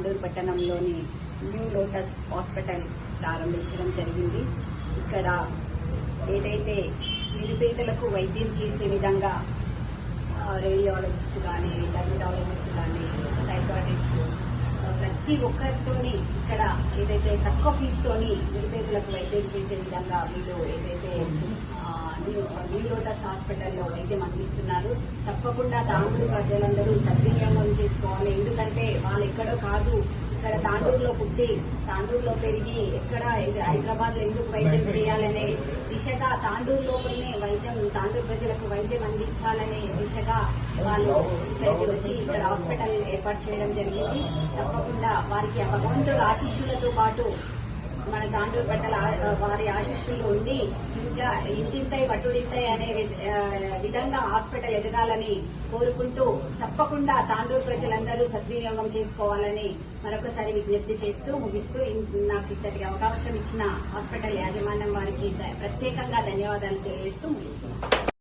తాండూరు పట్టణంలోని new lotus hospital ప్రారంభించడం జరిగింది. ఇక్కడ ఏదైతే నిరుపేదలకు వైద్యం చేసే విధంగా రేడియాలజిస్ట్ కానీ, డర్మటాలజిస్ట్ కానీ, సైకాట్రిస్ట్ ప్రతి ఒక్కరితోని ఇక్కడ ఏదైతే తక్కువ ఫీజుతోని నిరుపేదలకు వైద్యం చేసే విధంగా వీళ్ళు ఏదైతే న్యూ లోటస్ హాస్పిటల్లో వైద్యం అందిస్తున్నారు. తప్పకుండా తాండూరు ప్రజలందరూ సద్వినియోగం చేసుకోవాలి. ఎందుకంటే వాళ్ళు ఎక్కడో కాదు, ఇక్కడ తాండూరులో పుట్టి తాండూరులో పెరిగి ఎక్కడ హైదరాబాద్ లో ఎందుకు వైద్యం చేయాలనే దిశగా తాండూరు లోపలనే తాండూరు ప్రజలకు వైద్యం అందించాలనే దిశగా వాళ్ళు ఇక్కడికి వచ్చి ఇక్కడ హాస్పిటల్ ఏర్పాటు చేయడం జరిగింది. తప్పకుండా వారికి భగవంతుడు ఆశీస్సులతో పాటు మన తాండూరు పట్టణ వారి ఆశీస్సులు ఉండి ఇంకా ఇంటింతై వటుడింతై అనే విధంగా హాస్పిటల్ ఎదగాలని కోరుకుంటూ తప్పకుండా తాండూరు ప్రజలందరూ సద్వినియోగం చేసుకోవాలని మరొకసారి విజ్ఞప్తి చేస్తూ ముగిస్తూ నాకు ఇంతటి అవకాశం ఇచ్చిన హాస్పిటల్ యాజమాన్యం వారికి ప్రత్యేకంగా ధన్యవాదాలు తెలియజేస్తూ ముగిస్తున్నాను.